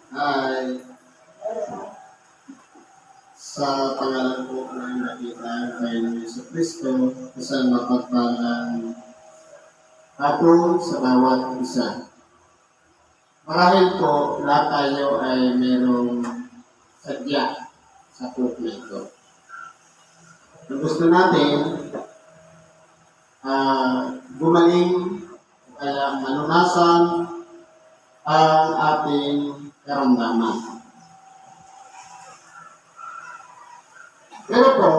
Ay sa pangalan po ng nakita kay Yesu Cristo, isang mapagpalang hapon sa bawat isa. Marahil po, lahat tayo ay merong sadya sa puso ito. Kung gusto natin gumaling o kaya manunasan ang ating karamdaman. Pero po,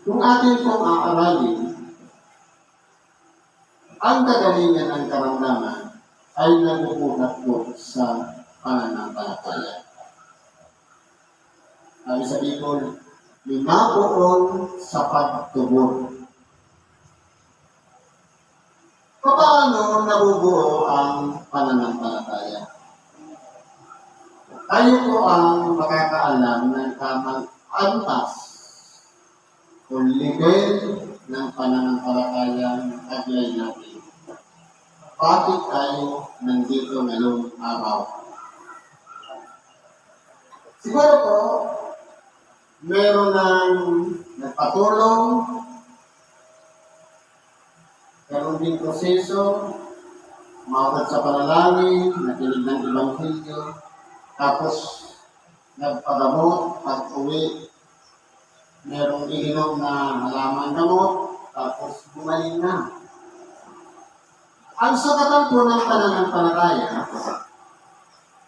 kung atin pong aaralin, ang kagalingan ng karamdaman ay nabubuhat po sa pananampalataya. Sabi sa Bicol, linapoon sa pagtubod. Paano nabubuo ang pananampalataya? Tayo po ang makakaalam ng tamang antas o level ng pananampalatayang taglay natin. Bakit tayo nandito ngayong araw? Siguro po, meron ng nagpatulong, meron din proseso, umabot sa panalangin, nakinig ng Ebanghelyo, tapos nagpagamot, pag-uwi, merong ininom na halaman gamot, tapos gumaling na. Ang sukatan po ng pananampalataya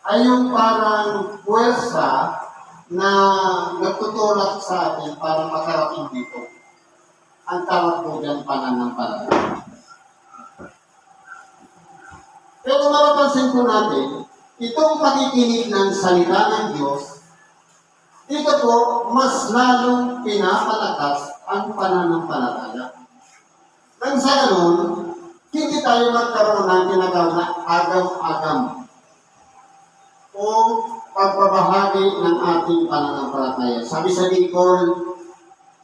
ay yung parang puwersa na nagtutulak sa atin para makarating dito. Ang tawag po dyan pananampalataya. Pero mapapansin po natin, itong pakikinig ng salita ng Diyos, ito po mas lalong pinapalakas ang pananampalataya. Nang sa ganun, hindi tayo magkaroon ng tinatawag na agam-agam o pagbabahagi ng ating pananampalataya. Sabi sa Bicol,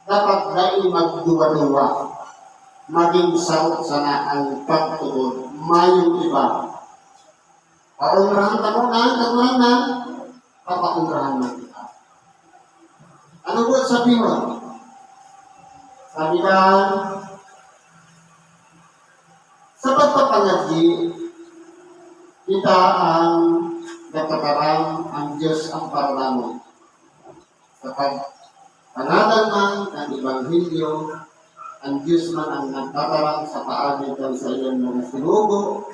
dapat dahil magduwa-duwa, maging sarot sana ang pagtugod, mayong iba. Paungrahan na, papaungrahan na kita. Ano po sabi mo? Sabi ka, sa pagpapangadyi, kita ang nagkakarang ang Diyos ang parlamon. Sa pagpanadan man ng Ebanghelyo, ang Diyos man ang nagkakarang sa paamitan sa iyong mga sinugo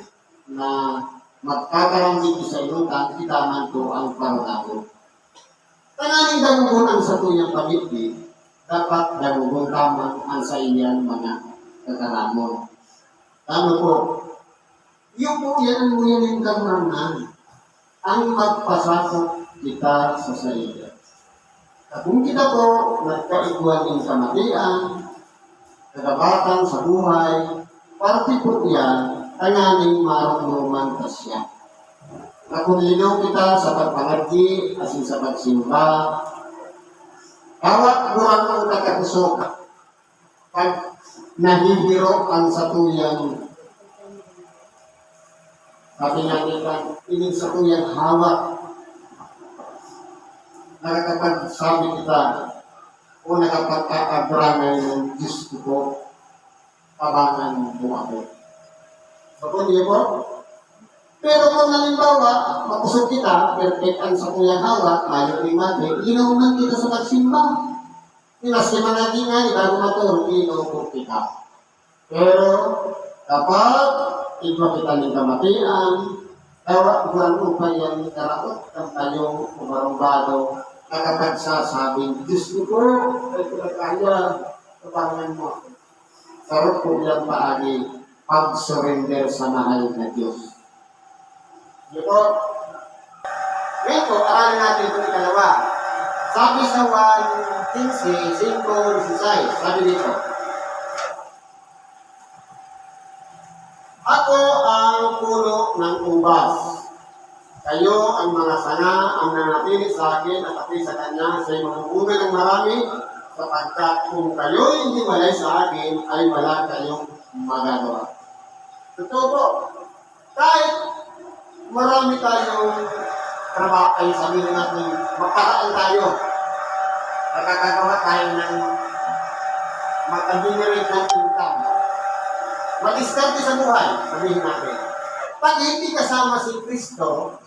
na magkakarang dito sa iyong kita man ko ang parlamon. Tananing damugon ang sa tuyang pamiti, dapat damugon tamang ang sa iyang mga kakaramon. Ano po? Yung po yan ang muyaning kamraman ang magpasakot kita sa sarili. At kung kita po nagkaiguan ng kamatian, kagabatan sa buhay, parte po yan, tanganing marunungan ka siya. At kung linaw kita sa pagpangadyi, asin sa pagsimba, bawat buwan ang kakakusok, pag nahihiro ang satuyang, sabi nga nila, ining satuyang hawak, nakakapagsabi kita, o nakapagkakabranay ng Diyos ko po, kabangan mo ako. So, hindi po? Pero kung halimbawa, makusog kita, perfect ang satuyang hawak, ayaw ni mati, inuunan kita sa pagsimba. Pinas naman natin nga, bago matulog, inuunan kita. Pero, kapag iba kita ng kamatian, tawag buwan upay ang karaot ng tayo, umarumbado, nakapagsasabing, Diyos ko po, ay pinagkaya, kapangan mo. Sarot po bilang paagi, pag-surrender sa mahal na Diyos. Ito. Ngayon po, aralin natin itong ikalawa. Sabi sa 1:15, 5:16, sabi dito, ako ang puno ng ubas. Kayo ang mga sanga ang nanatili sa akin at ako'y sa kanya siya'y manuunay ng marami sapagkat kung kayo'y hindi walay sa akin ay wala kayong magagawa. Totoo po, kahit marami tayong trabaho, ay sabihin natin, magparaan tayo. Nakakagawa tayo ng makagenerate ng income. Mag-diskarte sa buhay, sabihin natin. Pag hindi kasama si Kristo,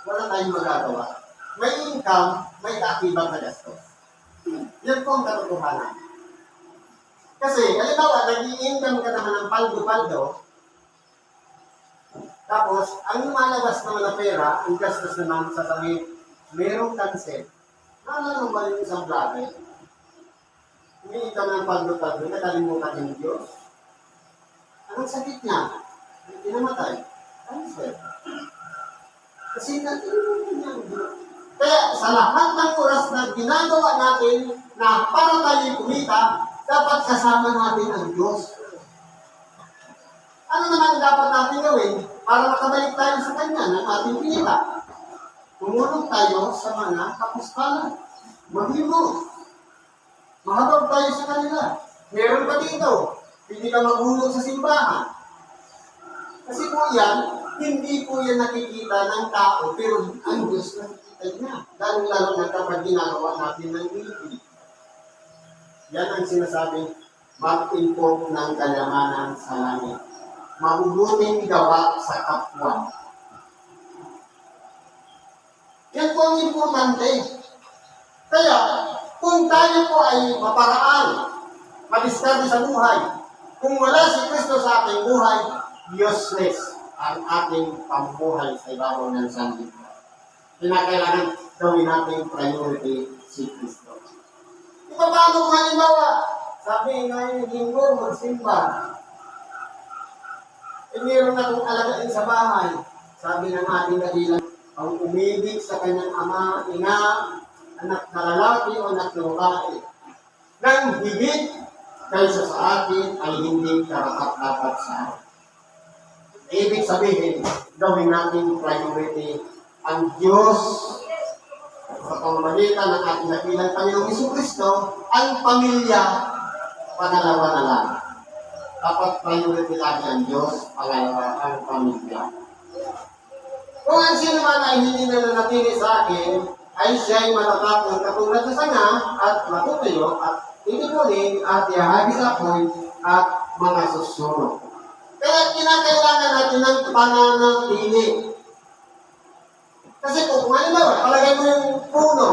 wala tayong magagawa. May income, may kaakibang na gastos. Yan po ang katotohanan. Kasi, halimbawa, nag-i-income ka naman ng paldo-paldo, tapos, ang lumalabas naman na pera, ang gastos naman sa sabihin, merong cancel. Naalala mo ba yung isang vlogger? Umiitam ng paldo-paldo, nakalimutan ng Diyos. Anong sakit niya? Hindi namatay. Cancel. Kasi natulungan niya ang Diyos. Kaya sa lahat ng oras na ginagawa natin na para tayo kumita, dapat kasama natin ang Diyos. Ano naman dapat natin gawin para makabalik tayo sa Kanya ng ating pinita? Tumulong tayo sa mga kapustalan. Maghimo. Mahabag tayo sa kanila. Meron pa dito. Hindi ka maghulog sa simbahan. Kasi po yan, hindi po yan nakikita ng tao, pero ang Diyos nakikita niya. Lalo na kapag ginagawa natin ng ibig. Yan ang sinasabing mag-inform ng kayamanan sa langit. Mabubuting gawa sa kapwa. Yan po ang importante. Kaya, kung tayo po ay maparaan, madiskarte sa buhay, kung wala si Kristo sa ating buhay, useless ang ating pambuhay sa ibabaw ng sanlibutan. Kinakailangan gawin natin priority si Kristo. Ito paano kung halimbawa, sabi ngayon linggo, magsimba. Meron akong alagain sa bahay. Sabi ng ating kabilang, ang umibig sa kanyang ama, ina, anak na lalaki o anak na babae, nang higit kaysa sa atin ay hindi karapat-dapat sa atin. Ibig sabihin, gawin natin priority ang Diyos sa pamamagitan ng ating nakilang Panginoong Jesucristo, ang pamilya, pangalawa na lang. Dapat priority lagi ang Diyos, pangalawa ang pamilya. Kung ang sino man ay hindi na nanatili sa akin, ay siya'y matatap ng katulad sa sanga at matutuyo at titipunin at ihahagis apoy at mga susunod. Kaya kinakailangan natin ng pananatili. Kasi kung halimbawa, palagay mo yung puno,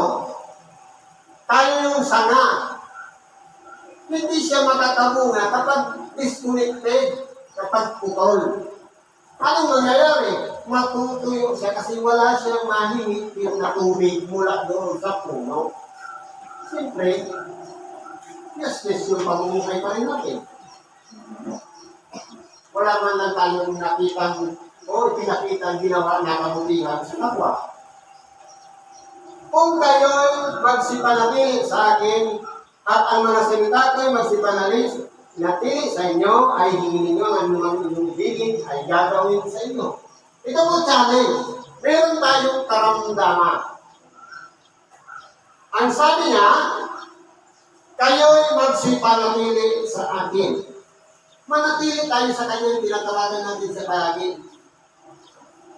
tayo yung sanga, hindi siya makatabunga kapag disconnected, kapag putol. Anong mangyayari? Matutuyo siya kasi wala siyang mahimik na tubig mula doon sa puno. Siyempre, yes, yung pamumuhay pa rin natin. Wala man lang tayong nakitang o pinakitang ginawa na kabutihan sa kapwa. Kung kayo'y magsipanatili sa akin at ang mga salita ko'y magsipanatili sa inyo, ay hingin ninyo ang anumang inyong ibigin ay gagawin sa inyo. Ito po challenge. Meron tayong karamdaman. Ang sabi niya, kayo'y magsipanatili sa akin. Manatili tayo sa kanyang tinatawagan natin sa palagi.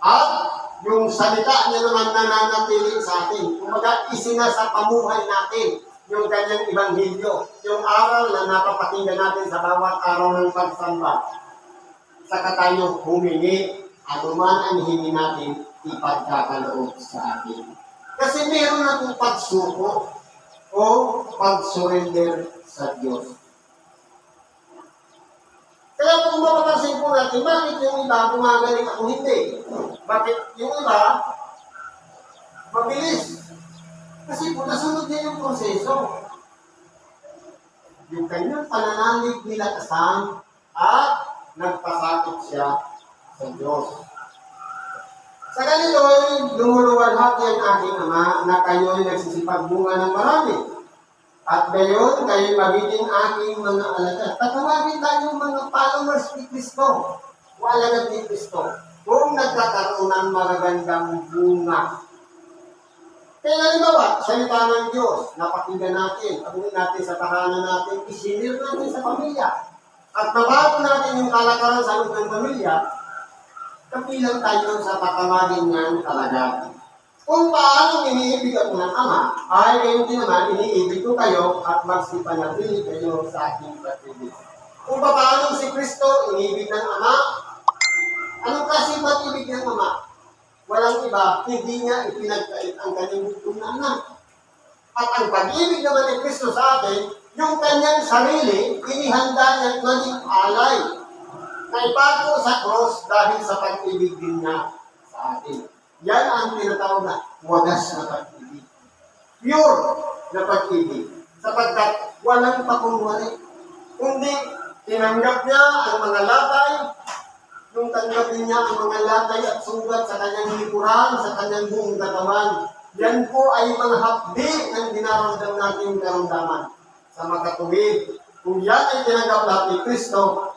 At yung salita niya naman nananatili sa atin. Kumaga, isinasa pamuhay natin yung kanyang ibanghilyo, yung aral na napapakinggan natin sa bawat araw ng pagsamba. Saka tayo humingi, anuman ang hingi natin, ipagkakaloob sa atin. Kasi meron akong pagsuko o pag-surrender sa Diyos. Kaya kung mapapansin po natin, bakit yung iba gumagaling ako hindi? Bakit yung iba mabilis? Kasi kung nasunod niya yung proseso, yung kanyang pananalig nilakasan at nagpasakit siya sa Diyos. Sa ganito, lumuluwalhati ang aking ama na kayo'y nagsisipagbunga ng marami. At gayon, kayo'y magiging aking mga alagad. Tatawagin tayong mga followers ni Kristo o alagad ni Kristo kung nagkakaroon ng magagandang bunga. Kaya halimbawa, salita ng Diyos, napakinggan natin, pagawin natin sa tahanan natin, isinir natin sa pamilya. At nabago natin yung kalakaran sa loob ng pamilya, kapilang tayo sa tatamagin niyan talaga. Kung paano iniibig ako ng Ama, ay gayon din naman iniibig ko kayo at magsipanatili kayo sa aking pag-ibig. Kung paano si Kristo iniibig ng Ama, anong klaseng pag-ibig ng Ama? Walang iba, hindi niya ipinagkait ang kanyang bugtong na anak. At ang pag-ibig naman ni Kristo sa atin, yung kanyang sarili, inihanda niya maging alay. Naipago sa cross dahil sa pag-ibig din niya sa atin. Yan ang tinatawag na wagas na pag-ibig. Pure na pag-ibig. Sapagkat walang pakunwari. Kundi tinanggap niya ang mga latay, nung tanggapin niya ang mga latay at sugat sa kanyang likuran, sa kanyang buong katawan. Yan po ay mga hapdi ng dinaramdam nating karamdaman. Sa makatuwid, kung yan ay tinanggap lahat ni Kristo,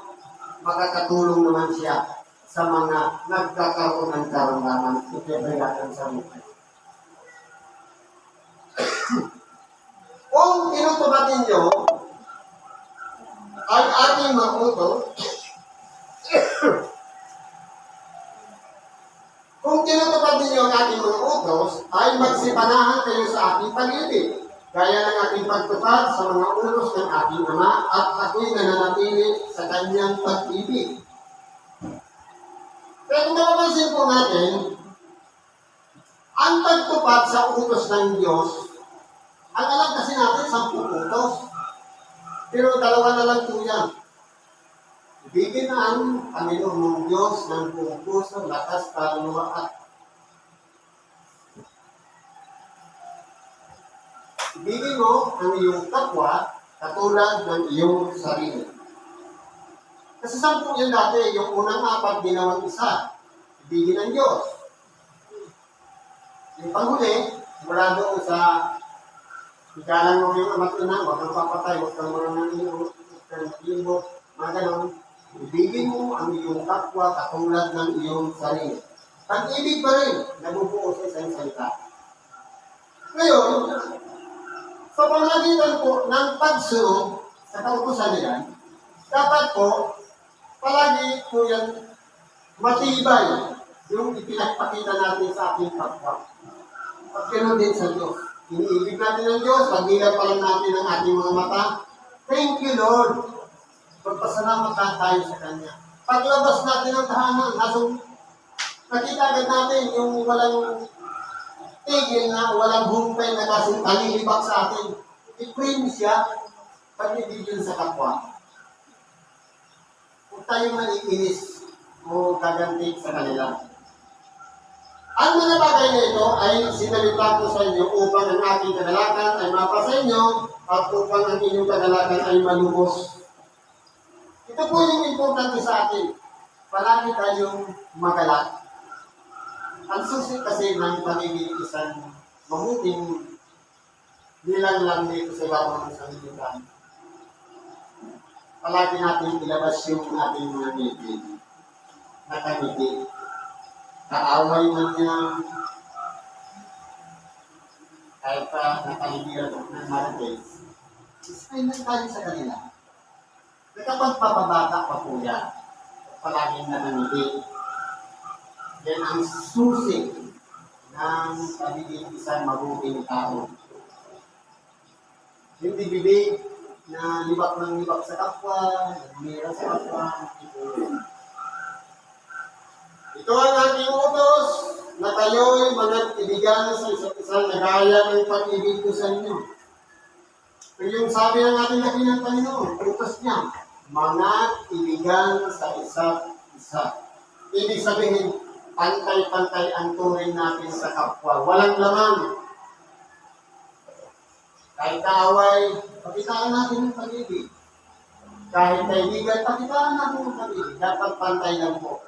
makakatulong naman siya sa mga nagkakaroon ng karamdaman. Ipibrigasan sa buhay. Kung tinutubatin niyo ang ating mga utos, kung tinutupad ninyo ang ating mga utos, ay magsipanahan kayo sa ating pag-ibig, gaya ng ating pagtupad sa mga utos ng ating Ama, at ako'y nananatili sa kanyang pag-ibig. Pero kung napapansin po natin, ang pagtupad sa utos ng Diyos, ang alam kasi natin, 10 utos. Pero 2 na lang po yan. Ibigin na ang Panginoon mong Diyos ng buong puso, lakas, kaluluwa at ibigin mo ang iyong kapwa katulad ng iyong sarili. Kasi 10 yan dati, yung unang 4 ginawang isa. Ibigin ang Diyos. Yung panghuli, mula doon sa igalan mo yung ama't ina, huwag kang papatay, huwag kang marunang iyong, huwag kang imbot, mga ganon. Ibigin mo ang iyong kapwa katulad ng iyong sarili. Pag-ibig pa rin, nabubuo sa isang salita. Ngayon, sa pamagitan po ng pagsunod sa kautusan nila, dapat po, palagi po yan matibay yung ipinagpakita natin sa ating kapwa. At ganoon din sa Diyos. Iniibig natin ang Diyos, pagdilag pa lang natin ang ating mga mata. Thank you, Lord. Pagpasalamat tayo sa Kanya. Paglabas natin ng tahanan, nakita agad natin yung walang tigil na, walang humpay na kasing talilibak sa atin. I-pray siya, pag-ibig yun sa kapwa. Huwag tayo maiinis o gagantik sa kanila. Ang mga bagay na ito ay sinalita ko sa inyo upang ang aking kagalakan ay mapa sa inyo at upang ang inyong kagalakan ay malubos. Ito po yung importante sa atin. Palagi tayong magalak. Ang susi kasi ng pagiging isang mabuting bilang lang dito sa ibabaw ng sanlibutan. Palagi natin ilabas yung ating mga ngipin. Nakangiti. Kaaway man niya, kahit pa nakaligiran ng marites, ispain lang tayo sa kanila. Nakapagpapabata pa po yan. Palaging nakangiti. Yan ang susi ng pagiging isang mabuting tao. Hindi bibig na libak ng libak sa kapwa, nagbira sa kapwa, ito ang ating utos na kayo'y manag-ibigan sa isa't isa na gaya ng pag-ibig ko sa inyo. Yung sabi ng ating dakilang Panginoon, utos niya, manag-ibigan sa isa't isa. Ibig sabihin, pantay-pantay ang turing natin sa kapwa. Walang laman. Kahit kaaway, pakitaan natin ng pag-ibig. Kahit kaibigan, pakitaan natin ng pag-ibig. Dapat pantay lang po.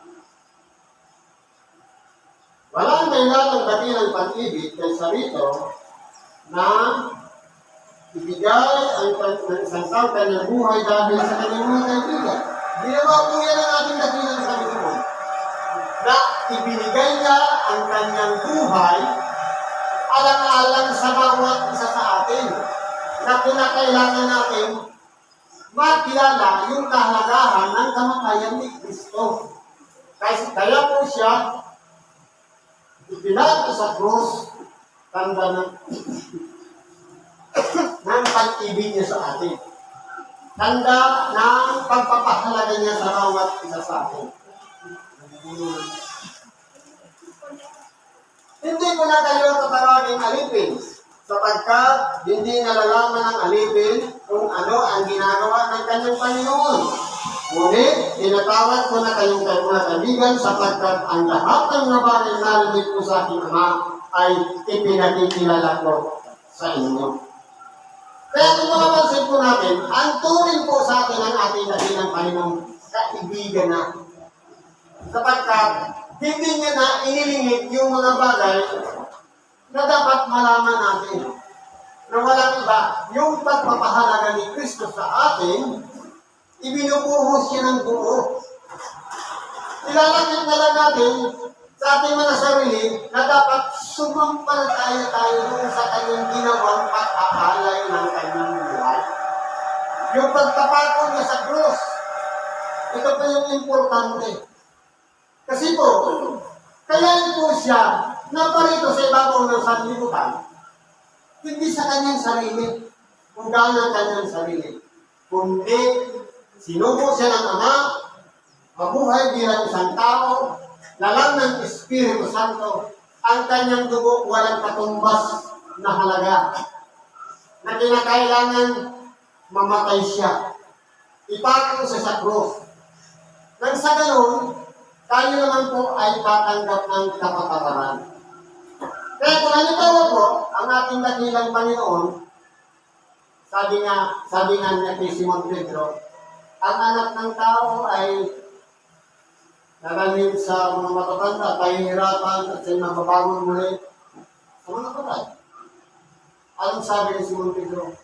Walang kailangang dakilang pag-ibig kaysa rito na ibigay ang isang tao kanyang buhay dahil sa kanyang mga kaibigan. Ginawa po yan ang ating dakilang Panginoon na ibinigay niya ang kanyang buhay alang-alang sa bawat isa sa atin na kinakailangan natin makilala yung kahalagahan ng kamatayan ni Kristo. Kaya po siya ipinato sa krus, tanda ng pag-ibig niya sa atin. Tanda ng pagpapahalaga niya sa bawat isa sa atin. Hindi ko na kayo tatawagin alipin, sapagkat hindi nalalaman ng alipin kung ano ang ginagawa ng kanyang Panginoon. Ngunit, tinatawag ko na kayong mga kaibigan sapagkat ang lahat ng nabaring narinig ko sa aking Ama ay ipinakikilala ko sa inyo. Kaya kung mapapansin po natin, ang turing po sa atin ng ating dakilang Panginoon, kaibigan na. Sapagkat, hindi niya na inilingit yung mga bagay na dapat malaman natin. Na walang iba, yung pagpapahalaga ni Kristo sa atin, ibinubuhos niya ng buo. Ilalagit na lang natin sa ating mga sarili na dapat sumampalataya tayo dun sa kanyang ginawang pag-aalay ng kanyang buhay. Yung pagtapako niya sa krus, ito pa yung importante. Kasi po, kaya po siya naparito sa ibabaw ng sanlibutan, hindi sa kanyang sarili, kung gaano ang kanyang sarili, kundi sinubo siya ng Ama, mabuhay bilang isang tao, lalang ng Espiritu Santo, ang kanyang dugo walang katumbas na halaga, na kinakailangan mamatay siya. Ipako siya sa krus. Nang sa ganun, tayo naman po ay tatanggap ng kapatawaran. Kaya kung halimbawa po, ang ating dakilang Panginoon, sabi nga niya kay Simon Pedro, ang anak ng tao ay nagalhin sa mga matatanda, pahihirapan at siya'y mababangon muli sa mga patay. Anong sabi ni Simon Pedro?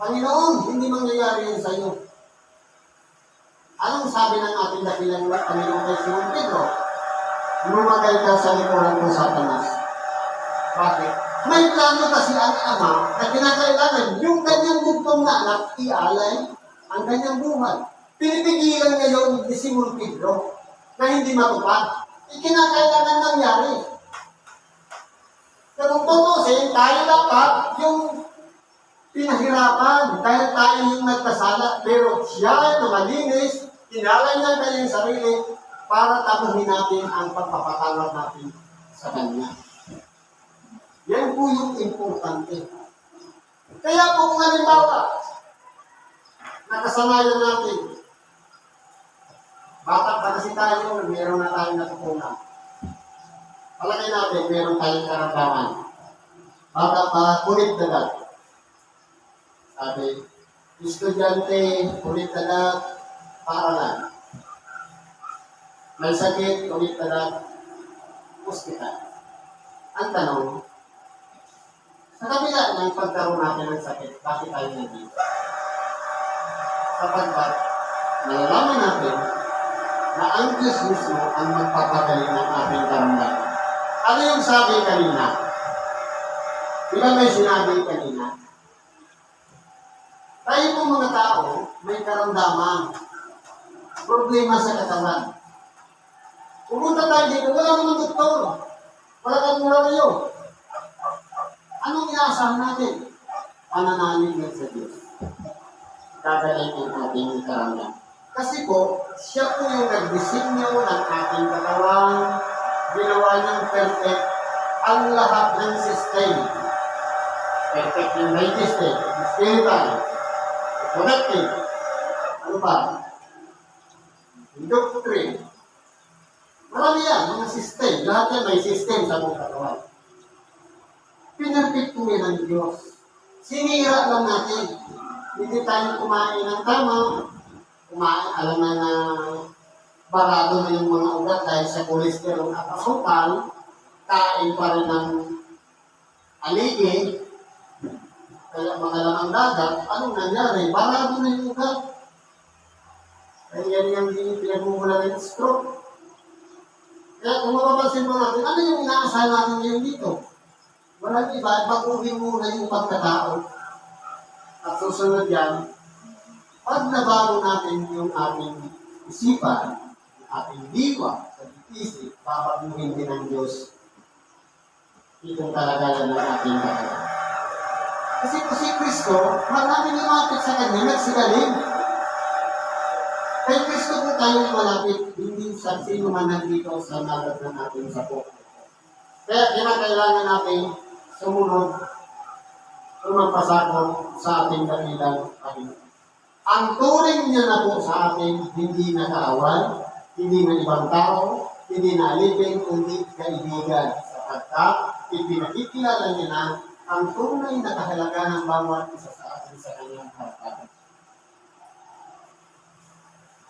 Panginoon, hindi mangyayari yun sa iyo. Anong sabi ng ating dakilang Panginoon kay Simon Pedro? Lumagay ka sa likuran ng Satanas. Bakit? May plano kasi ang Ama na kinakailangan yung kanyang bugtong na anak ialay ang kanyang buhay. Pinipigilan ngayon ni Simon Pedro na hindi matupad. Ikinakailangan nangyari. Pero kung tutusin, tayo dapat yung pinahirapan dahil tayo yung nagkasala. Pero siya na malinis, inalay niya ang kanyang sarili para tapuhin natin ang pagpapatawad natin sa Kanya. Yan po yung importante. Kaya po kung halimbawa, nakasanayan natin, bata pa kasi tayo, meron na tayong natutunan. Palagay natin, meron tayong karamdaman. Bata pa, kulit dagat. Sabi, estudyante, kulit dagat, paaralan. May sakit, kulit dagat, hospital. Ang tanong, sa kabila ng pagkaroon natin ng sakit, bakit tayo nandito? Sapagkat, nalalaman natin na ang Diyos mismo ang magpapagaling ng ating karamdaman. Ano yung sabi kanina? Di ba may sinabi kanina? Tayo po mga tao, may karamdaman. Problema sa katawan. Pumunta tayo dito, wala naman doktor. Wala kang murayo. Anong inaasahan natin? Pananalig lang sa Diyos. Gagaling ang ating karamdaman. Kasi po, siya po yung nagdisenyo ng ating katawan, ginawa niyang perfect ang lahat ng system. Perfect yung digestive, spiritual, connective, ano ba? Doctrine. Marami yan, mga system. Lahat yan may system sa mong katawan. Pinarpit po yan ng Diyos. Sinira lang natin. Hindi tayo kumain ng tama. Alam na barado na yung mga ugat dahil sa cholesterol at asukal, kain pa rin ng aligi, kaya mga lamang dagat, anong nangyari? Barado na yung ugat. Kaya yan yung pinagmumula ng stroke. Kaya kung mapapansin mo natin, ano yung inaasahan natin ngayon dito? Walang iba, baguhin muna yung pagkatao. At susunod yan, pag nabago natin yung ating isipan, ating diwa, sa isip, babaguhin din ng Diyos itong kalagayan ng ating kalagayan. Kasi po si Kristo, maraming lumapit sa Kanya, nagsagaling. Kay Kristo po tayo malapit, hindi sa sino man nandito sa nalat na natin sa po. Kaya kinakailangan natin sumunod, magpasakot sa ating dakilang Panginoon. Ang turing niya na po sa atin, hindi na kaaway, hindi na ibang tao, hindi na alipin, kundi kaibigan. Sapagkat ipinakikilala niya na ang tunay na kahalaga ng bawat isa sa atin sa kanyang harapan.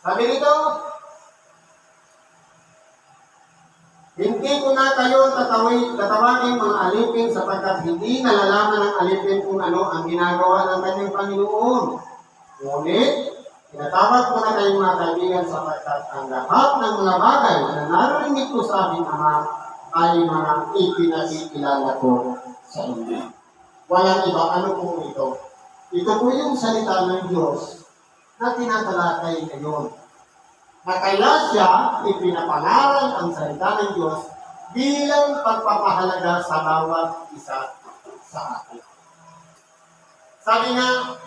Sabi nito, hindi ko na kayo tatawagin mga alipin sapagkat hindi nalalaman ng alipin kung ano ang ginagawa ng kanyang Panginoon. Ngunit, tinatawag ko na kayong mga kaibigan sapagkat ang lahat ng mga bagay na narinig ko sa aming Ama ay mga ipinakikilala ko sa inyo. Walang iba, ano po ito? Ito po yung salita ng Diyos na tinatalakay ngayon. Na kaya siya ipinapangaral ang salita ng Diyos bilang pagpapahalaga sa bawat isa sa atin. Sabi nga,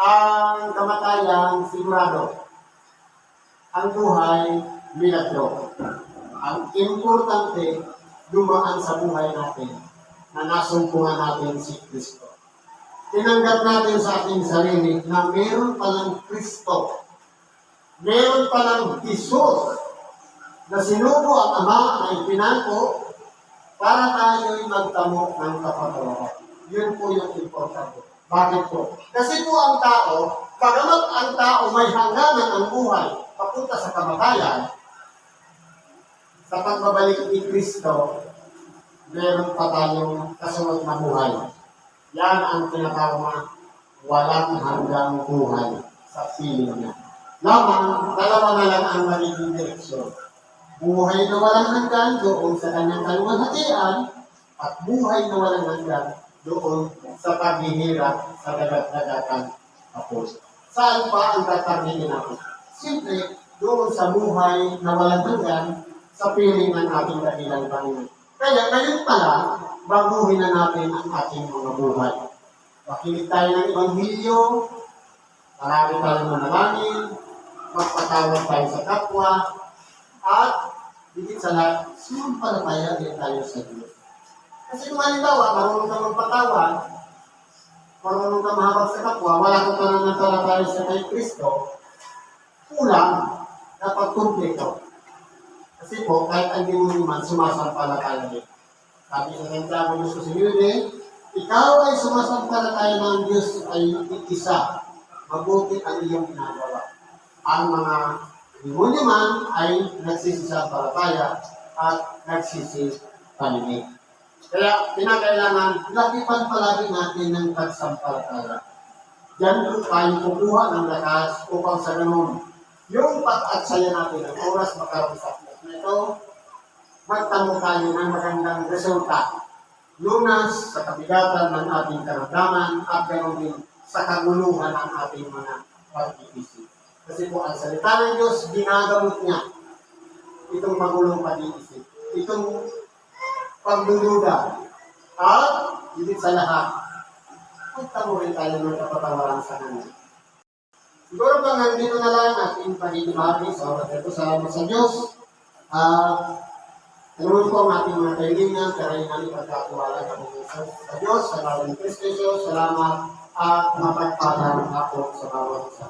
ang kamatayan sigurado, ang buhay milagro. Ang importante, dumaan sa buhay natin na nasumpungan natin si Kristo. Tinanggap natin sa ating sarili na meron palang Kristo. Meron palang Jesus na sinubo ang Ama na ipinangko para tayo'y magtamo ng kapatawaran. Yun po yung importante. Bakit po? Kasi po ang tao, pagamat ang tao may hangganan ang buhay papunta sa kamatayan, sa pagbabalik ni Kristo, meron pa tayong kasunod na buhay. Yan ang tinatawag na walang hanggang buhay sa piling niya. Lamang, dalawa na lang ang magiging direksyon. Buhay na walang hanggan doon sa kanyang kaluwalhatian at buhay na walang hanggan doon sa paghihirap sa dagat-dagatan tapos. Saan pa ang tatargetin natin? Siyempre, doon sa buhay na walang hanggan sa piling ng ating dakilang Panginoon. Kaya ngayon pala, baguhin na natin ang ating mga buhay. Makinig tayo ng Ebanghelyo, marami tayong manalangin, magpatawag tayo sa kapwa, at higit sa lahat, sumampalataya din tayo sa Diyos. Kasi kung halimbawa, marunong ka magpatawag, marunong ka mahabag sa kapwa, wala kang pananampalataya sa kay Kristo, kulang, dapat kumpleto. Kasi po, kahit ang demonyo man, sumasampalataya din. Sabi sa Santiago 2:9, ikaw ay sumasampalataya ng Diyos ay isa, mabuti ang iyong ginagawa. Ang mga demonyo man ay nagsisisampalataya at nagsisipaninig. Kaya, pinakailangan, lakipan palagi natin ng pagsampalataya. Diyan po tayo kukuha ng lakas upang sa ganun, yung pag-aksaya natin ang oras makaroon sa ito, magtamo tayo ng magandang resulta. Lunas sa kabigatan ng ating karamdaman at ganoon din sa kaguluhan ng ating mga pag-iisip. Kasi po ang salita ng Diyos, ginagamot niya itong magulong pag-iisip, itong pagdududa, at higit sa lahat, magtamo rin tayo ng kapatawaran sa Kanya. Siguro ba nandito na lang ating pagigimari sa oras ito. Salamat sa Diyos. Tanungin po ang ating mga kaibigan, karayan pagkatuwala sa Diyos, sa ngalan ni Kristo Jesus, salamat at mapagpalang ako sa bawat isa.